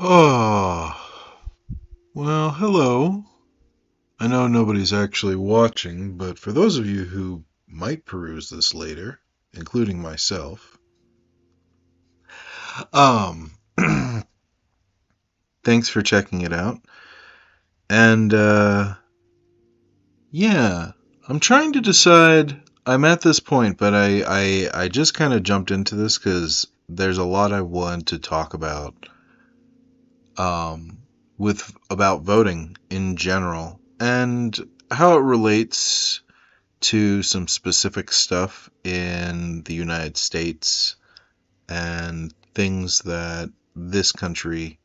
Oh, well, hello. I know nobody's actually watching, but for those of you who might peruse this later, including myself, um, thanks for checking it out. And, yeah, I'm trying to decide. I'm at this point, but I just kind of jumped into this because there's a lot I want to talk um, about voting in general and how it relates to some specific stuff in the United States and things that this country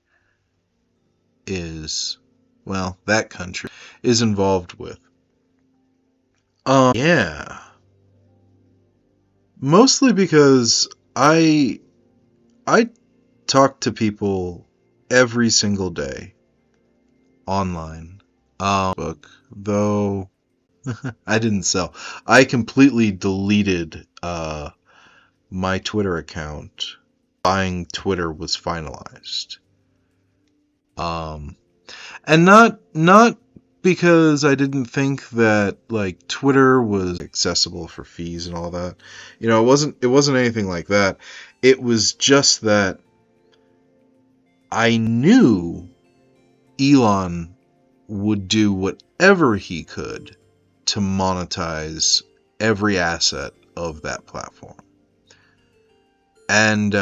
that country is involved with. Yeah. Mostly because I talk to people every single day online. Book, though I didn't sell. I completely deleted my Twitter account. Buying Twitter was finalized. And not because I didn't think that like Twitter was accessible for fees and all that. It wasn't anything like that. It was just that I knew Elon would do whatever he could to monetize every asset of that platform. And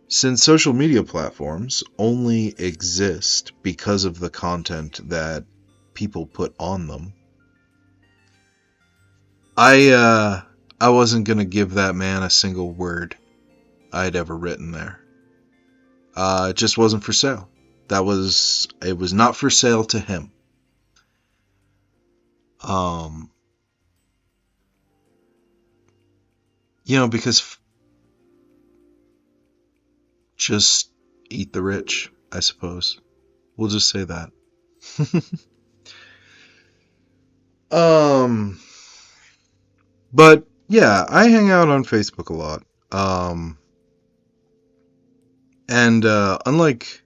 since social media platforms only exist because of the content that people put on them, I wasn't gonna give that man a single word I'd ever written there. It just wasn't for sale. It was not for sale to him. Because just eat the rich, I suppose. We'll just say that. But yeah, I hang out on Facebook a lot. And unlike,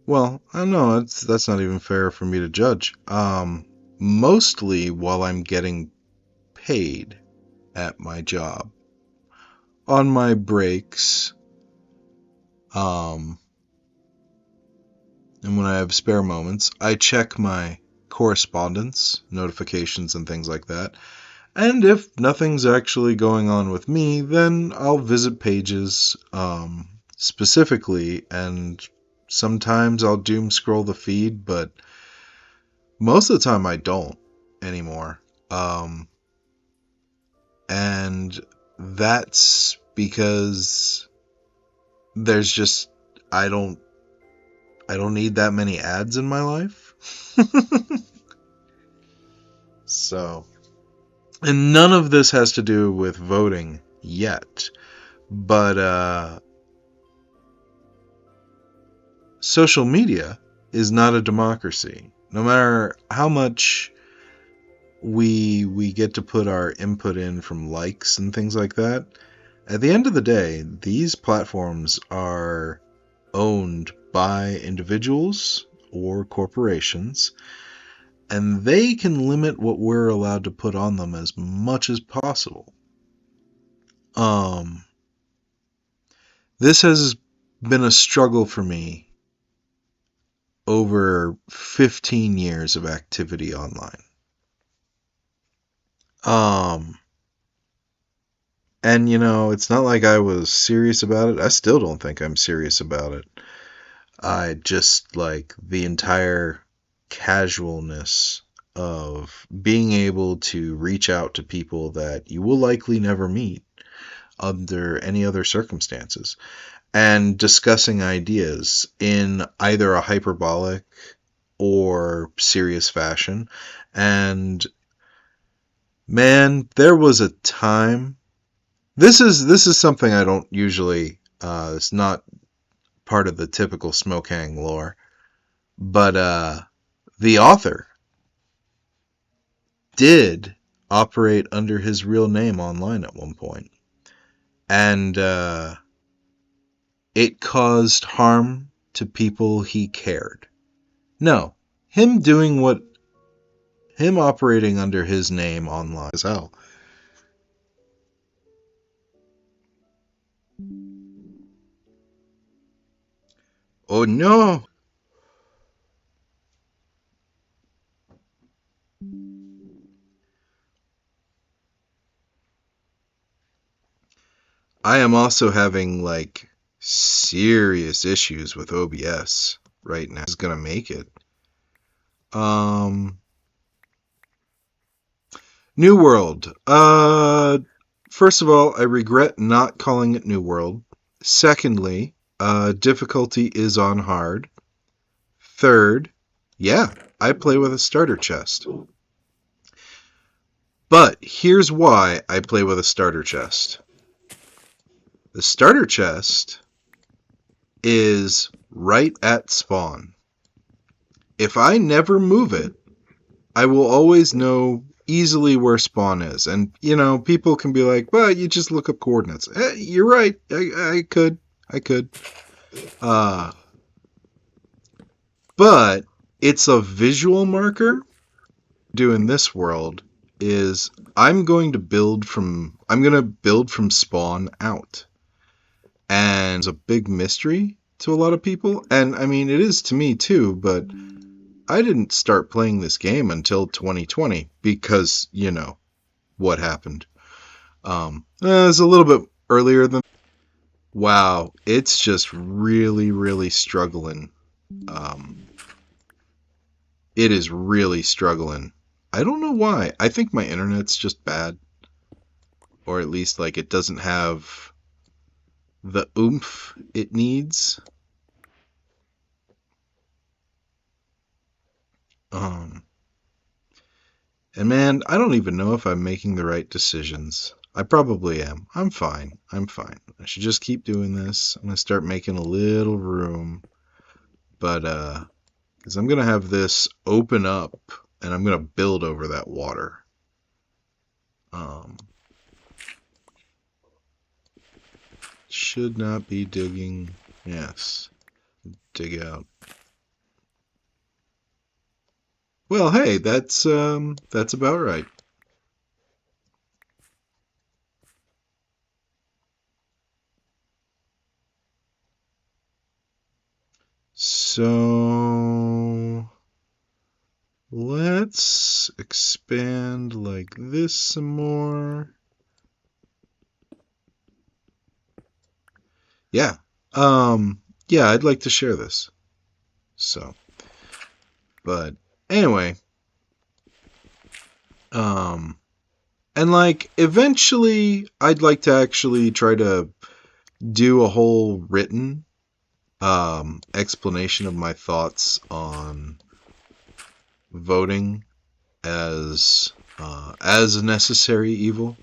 well, I don't know, that's not even fair for me to judge. Mostly while I'm getting paid at my job. On my breaks, and when I have spare moments, I check my correspondence, notifications, and things like that. And if nothing's actually going on with me, then I'll visit pages specifically, and sometimes I'll doom scroll the feed, but most of the time I don't anymore. And that's because there's just I don't need that many ads in my life. So, and none of this has to do with voting yet, but social media is not a democracy. No matter how much we get to put our input in from likes and things like that, at the end of the day, these platforms are owned by individuals or corporations, and they can limit what we're allowed to put on them as much as possible. This has been a struggle for me over 15 years of activity online. And it's not like I was serious about it. I still don't think I'm serious about it. I just like the entire casualness of being able to reach out to people that you will likely never meet under any other circumstances and discussing ideas in either a hyperbolic or serious fashion. And man, there was a time. This is something I don't usually. It's not part of the typical Smokang lore, but the author did operate under his real name online at one point, and it caused harm to people he cared. No, him operating under his name online is hell. Oh no! I am also having like serious issues with OBS right now. Is gonna make it. New World. First of all, I regret not calling it New World. Secondly, difficulty is on hard. Third, yeah, I play with a starter chest. But here's why I play with a starter chest. The starter chest is right at spawn. If I never move it, I will always know easily where spawn is. And, you know, people can be like, well, you just look up coordinates. You're right. I could. But it's a visual marker. Do in this world is I'm going to build from spawn out. And it's a big mystery to a lot of people. And I mean, it is to me too, but I didn't start playing this game until 2020 because, you know, what happened. It was a little bit earlier than. Wow, it's just really, really struggling. It is really struggling. I don't know why. I think my internet's just bad. Or at least, like, it doesn't have the oomph it needs. And man, I don't even know if I'm making the right decisions. I probably am. I'm fine. I should just keep doing this. I'm going to start making a little room. But, because I'm going to have this open up and I'm going to build over that water. Should not be digging. Yes. Dig out. Well, hey, that's about right. So let's expand like this some more. Yeah. Yeah, I'd like to share this. So, but anyway, and like eventually I'd like to actually try to do a whole written explanation of my thoughts on voting as a necessary evil,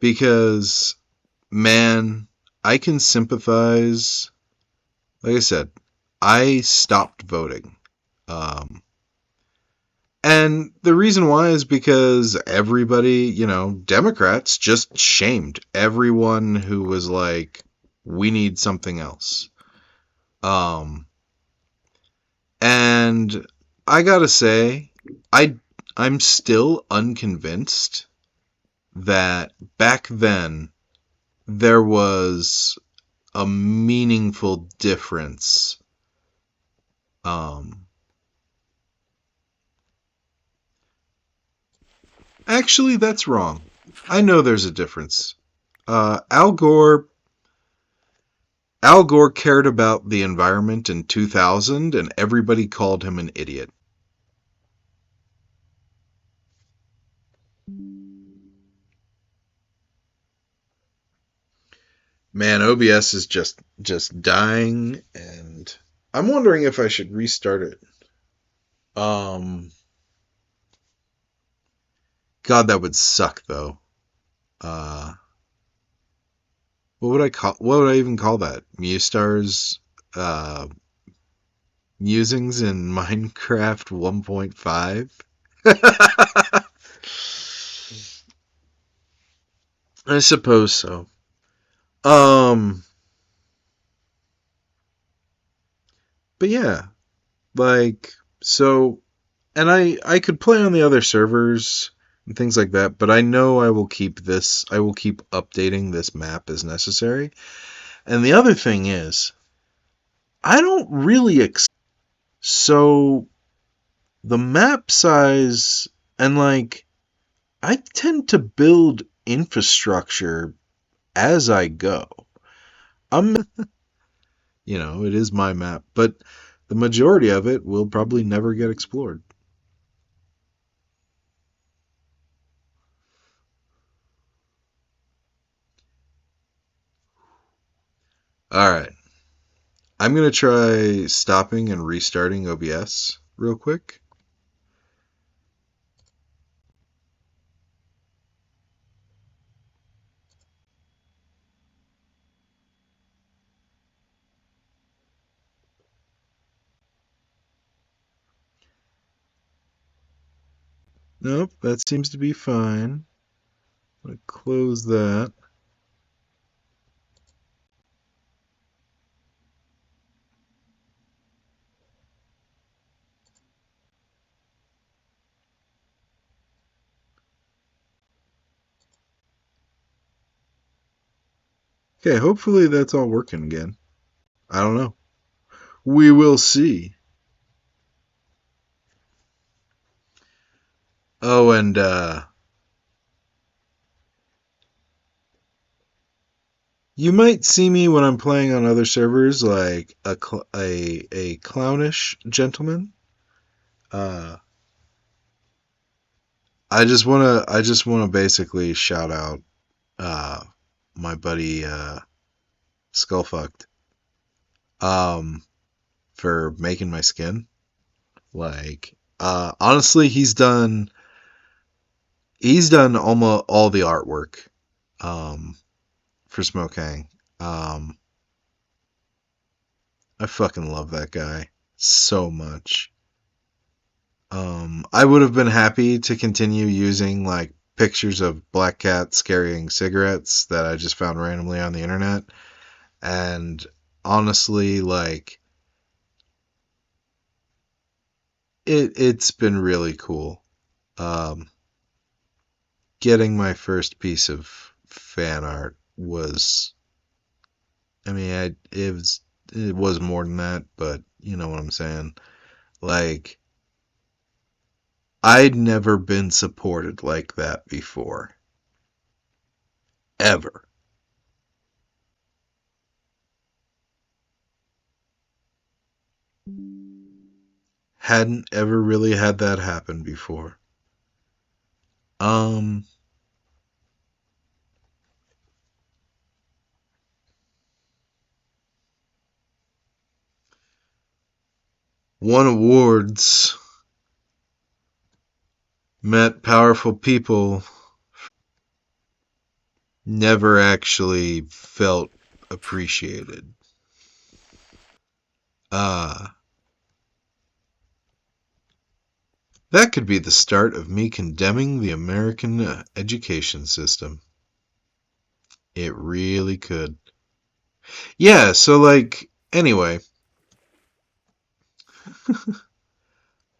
because man, I can sympathize. Like I said, I stopped voting. And the reason why is because everybody, you know, Democrats just shamed everyone who was like, we need something else. And I gotta say, I'm still unconvinced that back then there was a meaningful difference. Actually, that's wrong. I know there's a difference. Al Gore cared about the environment in 2000, and everybody called him an idiot. Man, OBS is just dying, and I'm wondering if I should restart it. God, that would suck though. What would I even call that? Mewstar's musings in Minecraft 1.5? I suppose so. But yeah, like, so, and I could play on the other servers and things like that, but I know I will keep updating this map as necessary. And the other thing is, I don't really so the map size, and like, I tend to build infrastructure as I go. It is my map, but the majority of it will probably never get explored. All right. I'm going to try stopping and restarting OBS real quick. Nope, that seems to be fine. I'm going to close that. Okay, hopefully that's all working again. I don't know. We will see. Oh, and you might see me when I'm playing on other servers, like a clownish gentleman. Uh, I just wanna basically shout out uh, my buddy Skullfucked um, for making my skin. Like, honestly, he's done almost all the artwork um, for Smokang. Um, I fucking love that guy so much. I would have been happy to continue using like pictures of black cats carrying cigarettes that I just found randomly on the internet. And honestly, like it's been really cool. Um, Getting my first piece of fan art was, I mean, it was more than that, but you know what I'm saying. Like, I'd never been supported like that before, ever. Hadn't ever really had that happen before. Um, Won awards, met powerful people, never actually felt appreciated. Uh, that could be the start of me condemning the American education system. It really could. Yeah, so like, anyway,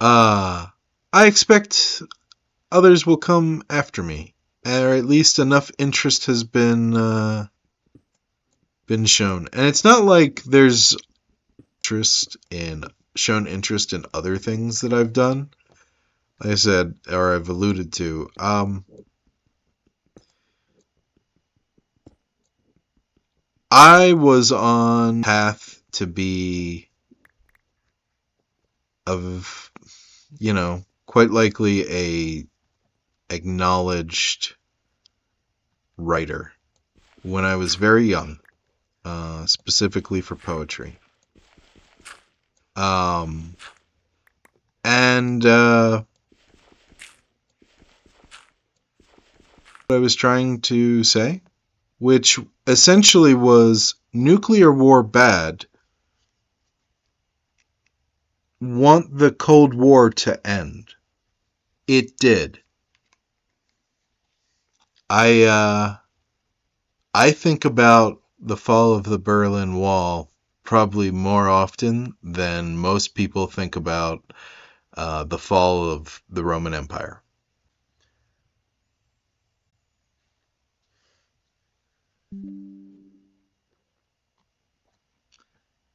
uh, I expect others will come after me, or at least enough interest has been shown. And it's not like there's shown interest in other things that I've done. Like I said, or I've alluded to. I was on path to be of, quite likely a acknowledged writer when I was very young, specifically for poetry. And what I was trying to say, which essentially was nuclear war bad, want the Cold War to end. It did. I think about the fall of the Berlin Wall probably more often than most people think about the fall of the Roman Empire.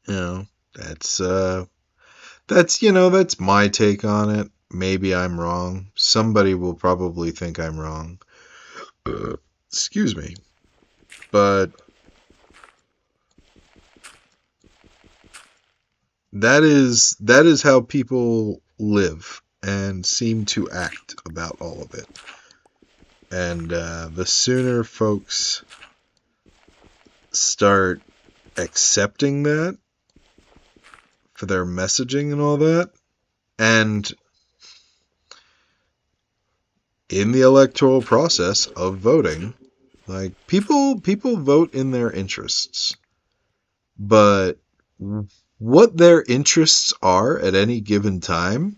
You know, that's that's my take on it. Maybe I'm wrong. Somebody will probably think I'm wrong. Excuse me. But that is how people live and seem to act about all of it. And the sooner folks start accepting that for their messaging and all that, and in the electoral process of voting, like people vote in their interests, but what their interests are at any given time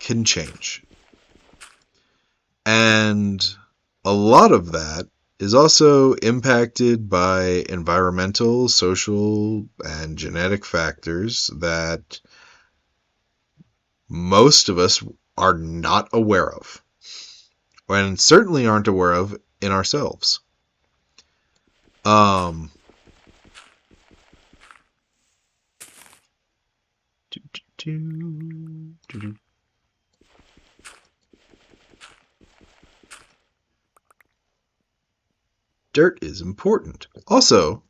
can change. And a lot of that is also impacted by environmental, social, and genetic factors that most of us are not aware of, and certainly aren't aware of in ourselves. Dirt is important. Also,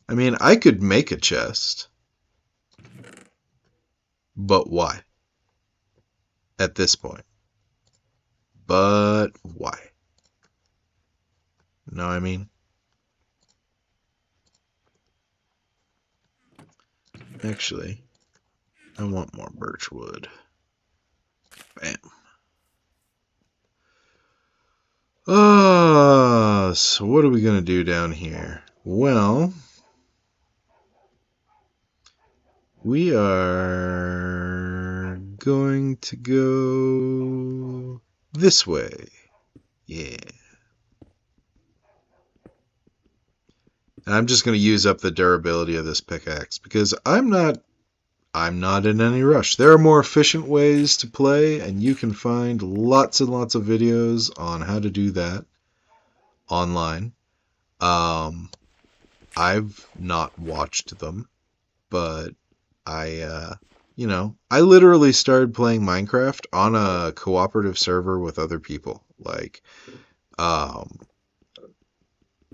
I mean, I could make a chest, but why? At this point. But why? Know what I mean? Actually, I want more birch wood. Bam. So what are we going to do down here? Well, we are going to go this way. Yeah. And I'm just going to use up the durability of this pickaxe because I'm not in any rush. There are more efficient ways to play, and you can find lots and lots of videos on how to do that online. I've not watched them, but I literally started playing Minecraft on a cooperative server with other people. Like,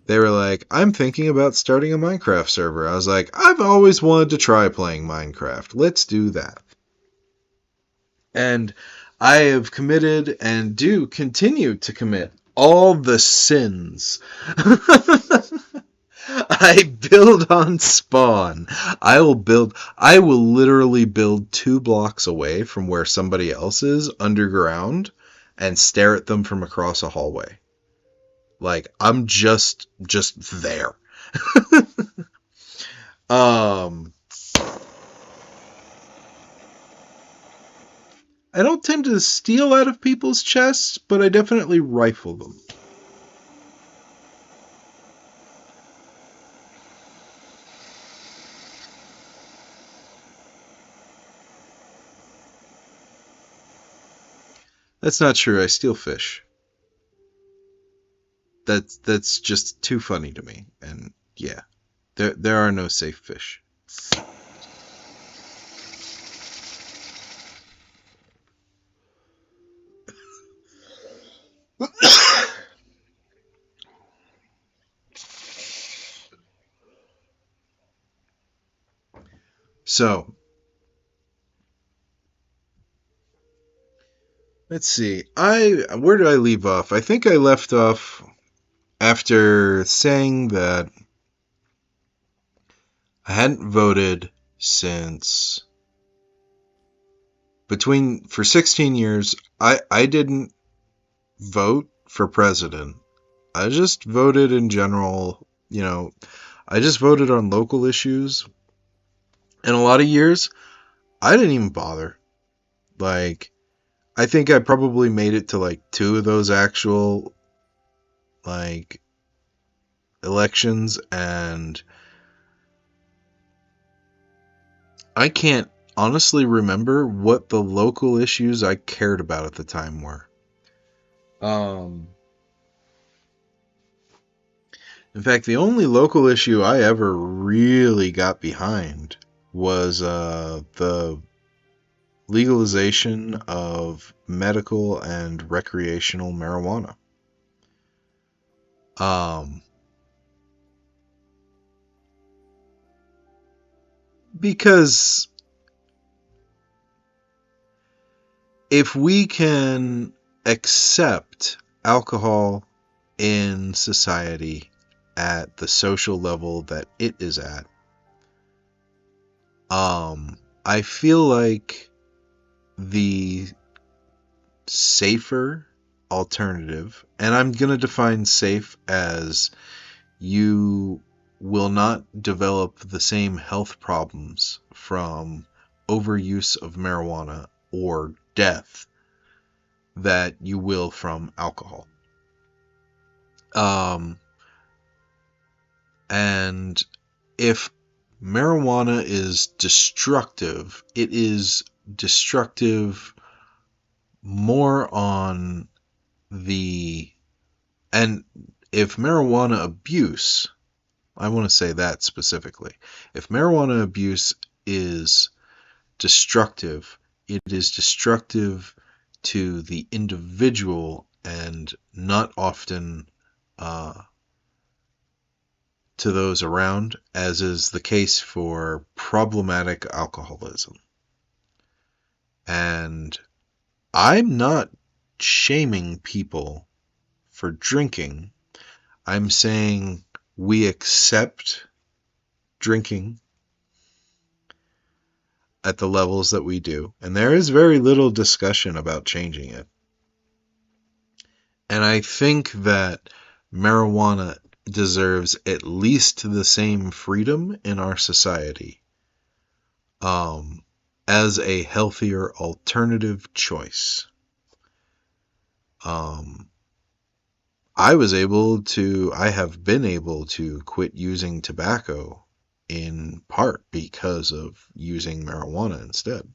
they were like, I'm thinking about starting a Minecraft server. I was like, I've always wanted to try playing Minecraft. Let's do that. And I have committed and do continue to commit all the sins. I build on spawn. I will literally build 2 blocks away from where somebody else is underground and stare at them from across a hallway. Like, I'm just there. I don't tend to steal out of people's chests, but I definitely rifle them. That's not true. I steal fish. That's just too funny to me. And yeah, there are no safe fish. So, let's see. Where did I leave off? I think I left off after saying that I hadn't voted since for 16 years. I didn't vote for president. I just voted in general, I just voted on local issues. And a lot of years, I didn't even bother. Like, I think I probably made it to like 2 of those actual, like, elections, and I can't honestly remember what the local issues I cared about at the time were. Um, in fact, the only local issue I ever really got behind was the legalization of medical and recreational marijuana. Um, because if we can accept alcohol in society at the social level that it is at, I feel like the safer alternative, and I'm going to define safe as you will not develop the same health problems from overuse of marijuana or death that you will from alcohol. And if marijuana is destructive, it is destructive more on the, and if marijuana abuse, I want to say that specifically. If marijuana abuse is destructive, it is destructive to the individual and not often to those around, as is the case for problematic alcoholism. And I'm not shaming people for drinking. I'm saying we accept drinking at the levels that we do. And there is very little discussion about changing it. And I think that marijuana deserves at least the same freedom in our society as a healthier alternative choice. I have been able to quit using tobacco in part because of using marijuana instead.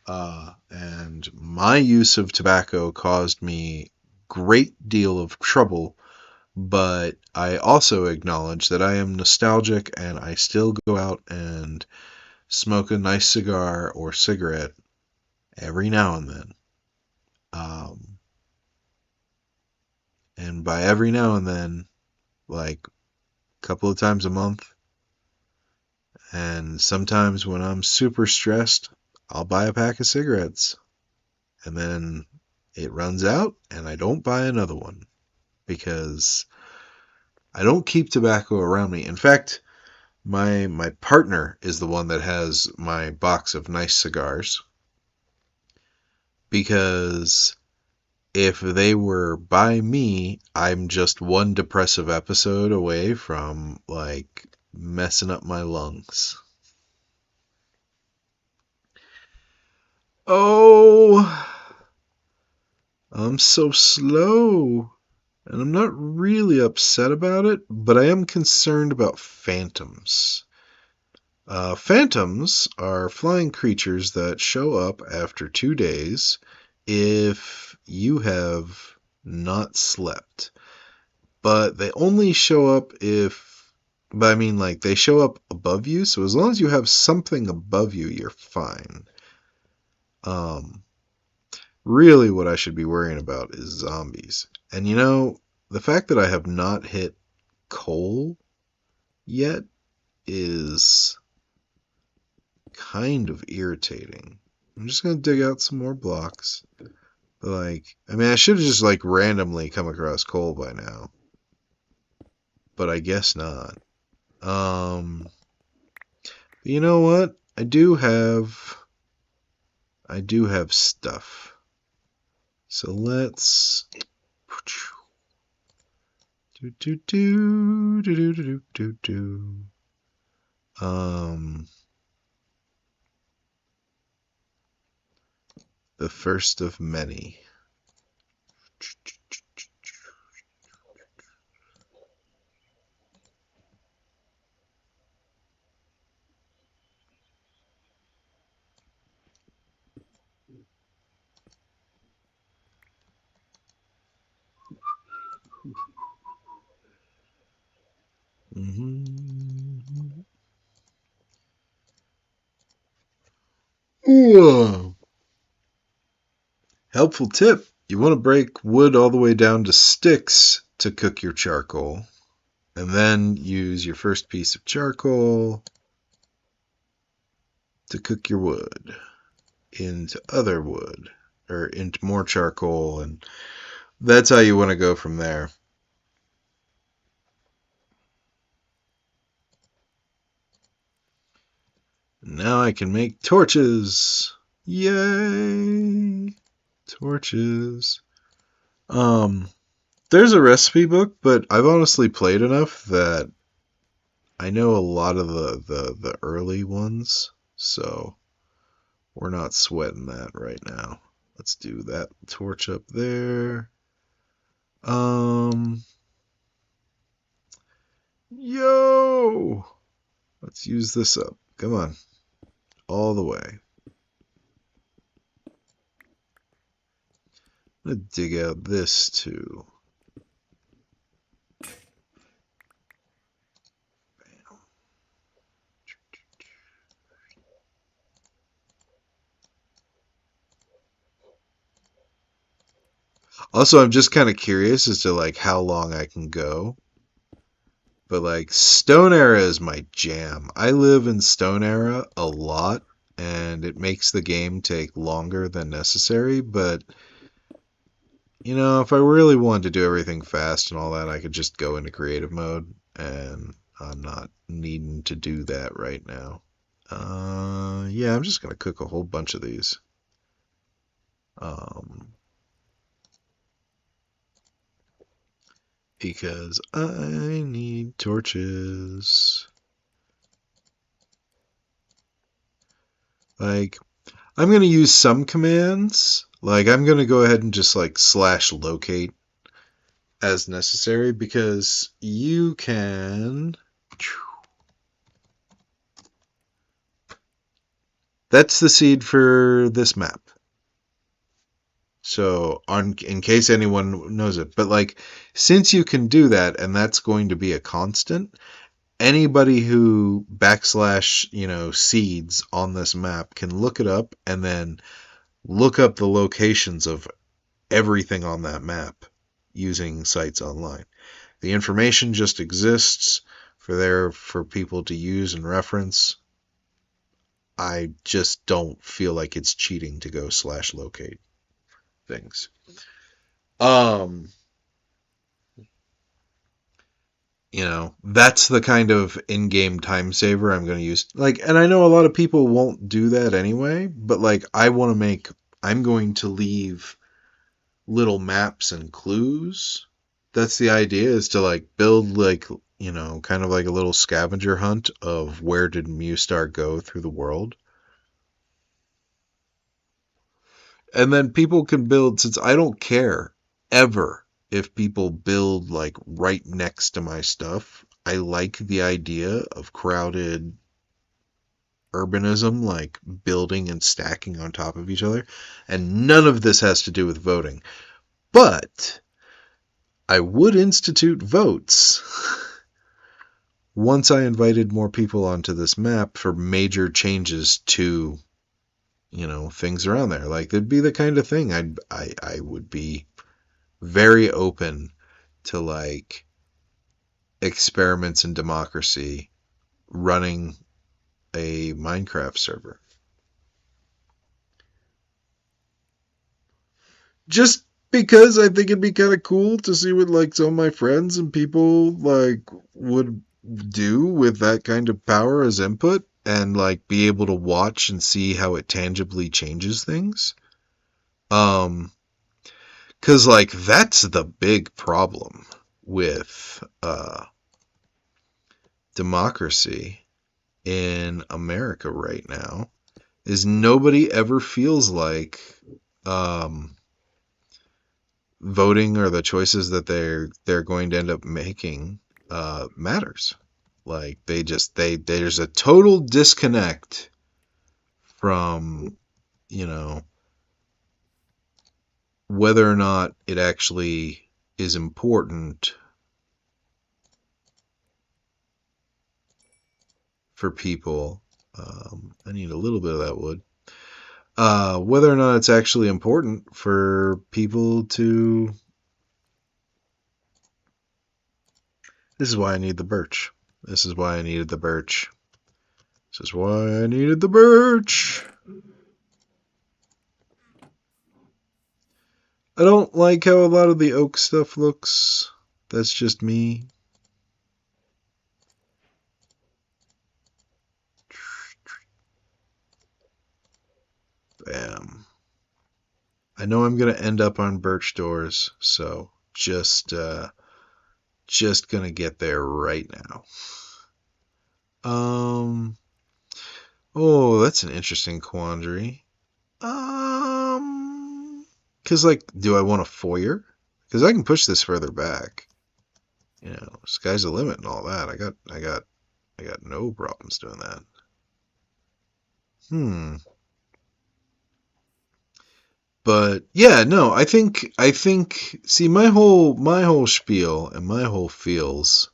And my use of tobacco caused me great deal of trouble, but I also acknowledge that I am nostalgic and I still go out and smoke a nice cigar or cigarette every now and then. And by every now and then, like a couple of times a month, and sometimes when I'm super stressed, I'll buy a pack of cigarettes. And then it runs out and I don't buy another one because I don't keep tobacco around me. In fact, my partner is the one that has my box of nice cigars, because if they were by me, I'm just one depressive episode away from like messing up my lungs. Oh, I'm so slow. And I'm not really upset about it, but I am concerned about phantoms. Phantoms are flying creatures that show up after 2 days if you have not slept. But they only show up they show up above you, so as long as you have something above you, you're fine. Really what I should be worrying about is zombies. And the fact that I have not hit coal yet is kind of irritating. I'm just gonna dig out some more blocks. I should have just randomly come across coal by now. But I guess not. You know what? I do have stuff. So let's the first of many. Whoa. Helpful tip. You want to break wood all the way down to sticks to cook your charcoal. And then use your first piece of charcoal to cook your wood into other wood or into more charcoal, and that's how you want to go from there. Now I can make torches. Yay! Torches. There's a recipe book, but I've honestly played enough that I know a lot of the early ones, so we're not sweating that right now. Let's do that torch up there. Yo! Let's use this up. Come on. All the way. I'm going to dig out this too. Also, I'm just kind of curious as to like how long I can go. But like Stone Era is my jam. I live in Stone Era a lot, and it makes the game take longer than necessary, but you know, if I really wanted to do everything fast and all that, I could just go into creative mode, and I'm not needing to do that right now. Yeah, I'm just gonna cook a whole bunch of these. Because I need torches. Like, I'm going to use some commands. Like, I'm going to go ahead and just like /locate as necessary, because you can... That's the seed for this map. So, in case anyone knows it. But like, since you can do that, and that's going to be a constant, anybody who / seeds on this map can look it up and then look up the locations of everything on that map using sites online. The information just exists for people to use and reference. I just don't feel like it's cheating to go /locate things. That's the kind of in-game time saver I'm going to use. Like, and I know a lot of people won't do that anyway, but like, I'm going to leave little maps and clues. That's the idea, is to like build like, kind of like a little scavenger hunt of where did Mewstar go through the world. And then people can build, since I don't care ever if people build like right next to my stuff. I like the idea of crowded urbanism, like building and stacking on top of each other. And none of this has to do with voting. But I would institute votes once I invited more people onto this map for major changes to, things around there. Like, it'd be the kind of thing I would be very open to, like, experiments in democracy running a Minecraft server. Just because I think it'd be kind of cool to see what like some of my friends and people like would do with that kind of power as input, and like be able to watch and see how it tangibly changes things. Cause like that's the big problem with democracy in America right now, is nobody ever feels like voting or the choices that they're going to end up making matters. Like, there's a total disconnect from, whether or not it actually is important for people. I need a little bit of that wood. Whether or not it's actually important for people to... This is why I need the birch. This is why I needed the birch. This is why I needed the birch. I don't like how a lot of the oak stuff looks. That's just me. Bam. I know I'm gonna end up on birch doors, so just gonna get there right now. Oh, that's an interesting quandary. Because, like, do I want a foyer? Because I can push this further back. You know, sky's the limit and all that. I got no problems doing that. But yeah, no, I think see my whole spiel and my whole feels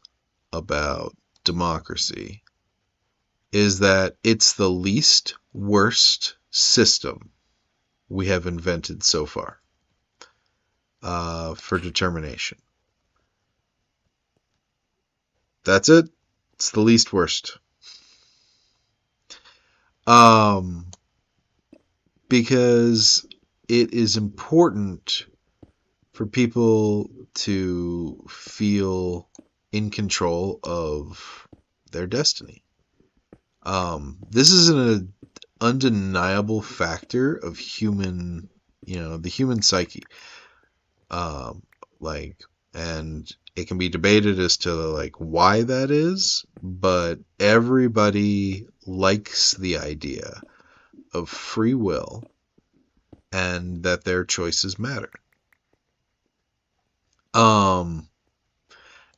about democracy is that it's the least worst system we have invented so far for determination. That's it. It's the least worst. Because it is important for people to feel in control of their destiny. This is an undeniable factor of human, the human psyche. And it can be debated as to like why that is, but everybody likes the idea of free will and that their choices matter. And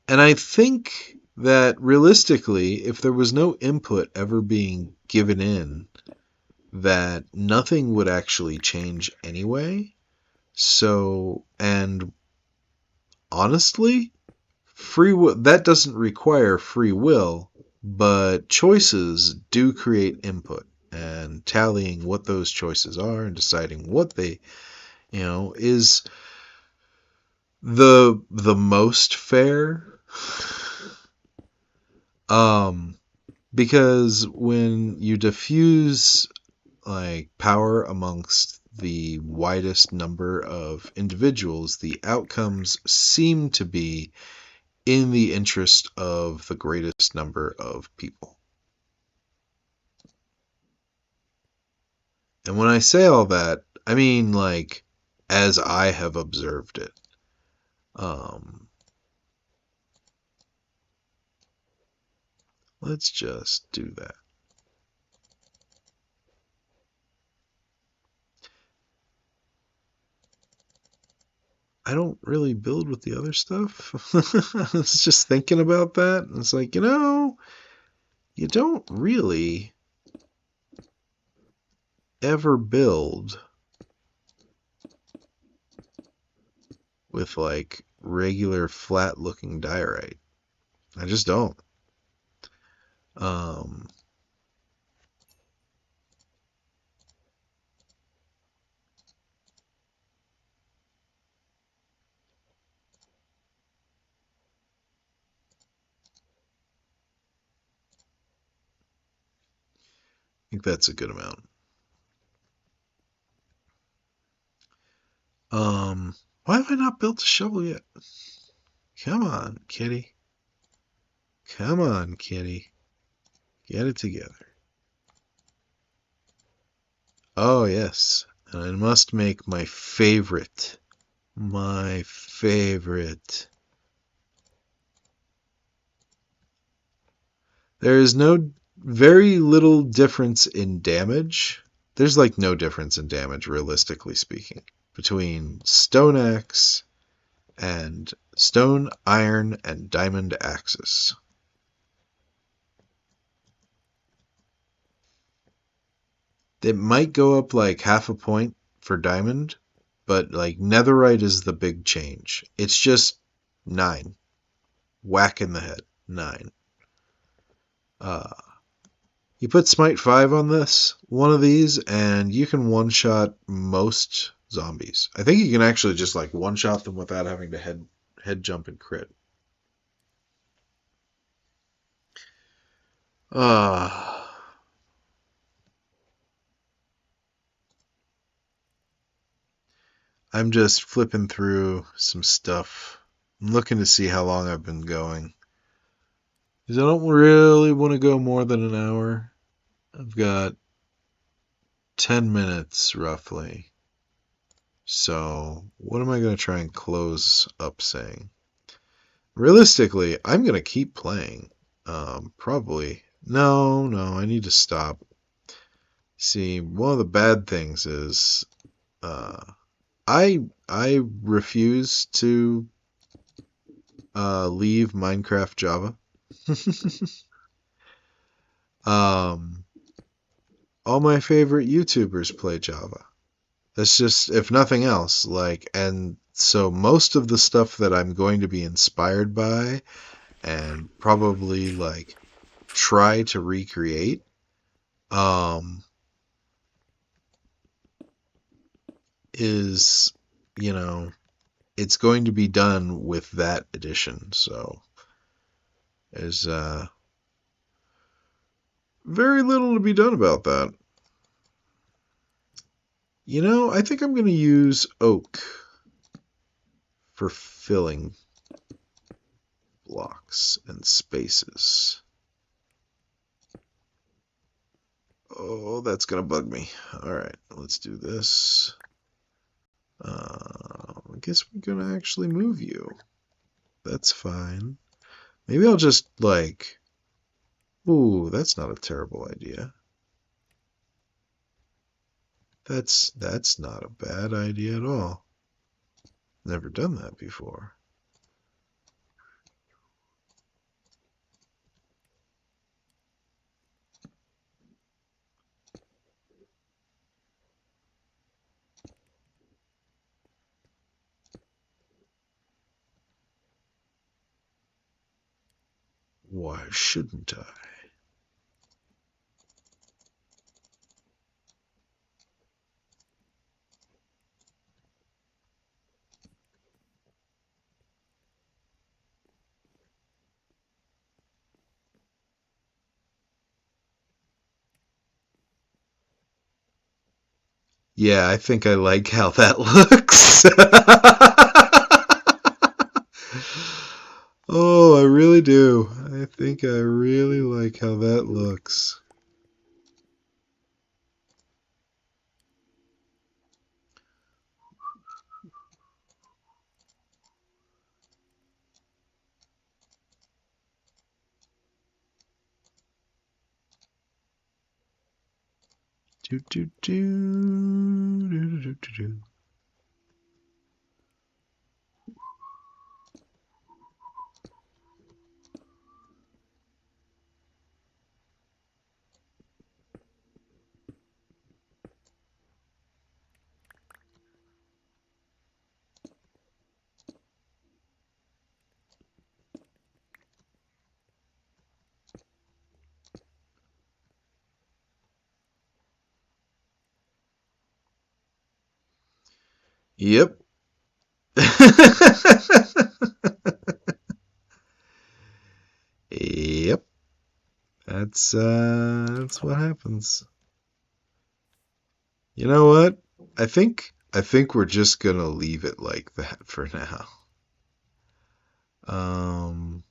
I think that realistically, if there was no input ever being given in, that nothing would actually change anyway. So, and honestly, free will, that doesn't require free will, but choices do create input, and tallying what those choices are and deciding what they, is the most fair. Because when you diffuse like power amongst the widest number of individuals, the outcomes seem to be in the interest of the greatest number of people. And when I say all that, I mean like as I have observed it. Let's just do that. I don't really build with the other stuff. I was just thinking about that. And it's like, you don't really ever build with like regular flat looking diorite. I just don't. I think that's a good amount. Why have I not built a shovel yet? Come on, kitty. Come on, kitty. Get it together. Oh, yes. And I must make my favorite. My favorite. There is very little difference in damage. There's like no difference in damage, realistically speaking, between stone axe and stone, iron, and diamond axes. It might go up like half a point for diamond, but like netherite is the big change. It's just 9. Whack in the head. 9. You put Smite 5 on this, one of these, and you can one-shot most zombies. I think you can actually just like one-shot them without having to head jump and crit. Uh, I'm just flipping through some stuff. I'm looking to see how long I've been going. Because I don't really want to go more than an hour. I've got 10 minutes roughly. So, what am I going to try and close up saying? Realistically, I'm going to keep playing. Probably. No, I need to stop. See, one of the bad things is uh, I refuse to leave Minecraft Java. um, all my favorite YouTubers play Java. That's just, if nothing else, like, and so most of the stuff that I'm going to be inspired by and probably like try to recreate, um, is, you know, it's going to be done with that edition. So there's very little to be done about that. I think I'm going to use oak for filling blocks and spaces. Oh, that's going to bug me. All right, let's do this. I guess we're going to actually move you. That's fine. Maybe I'll just like... Ooh, that's not a terrible idea. That's not a bad idea at all. Never done that before. Why shouldn't I? Yeah, I think I like how that looks. Oh, I really do. I think I really like how that looks. Do do do do do do do. Yep. Yep. That's what happens. You know what? I think we're just gonna leave it like that for now. Um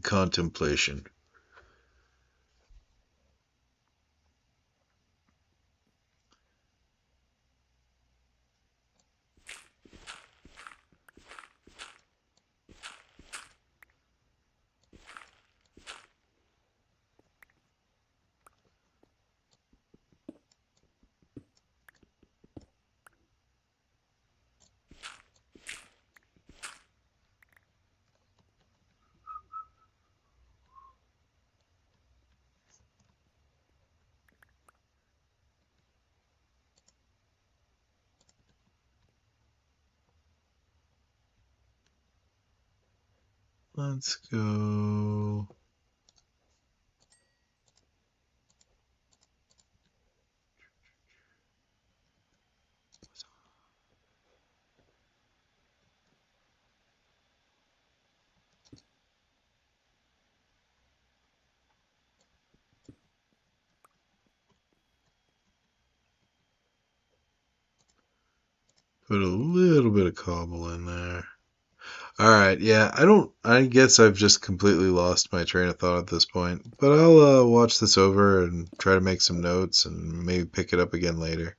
contemplation. Let's go. Put a little bit of cobble in there. Alright, yeah, I guess I've just completely lost my train of thought at this point. But I'll watch this over and try to make some notes and maybe pick it up again later.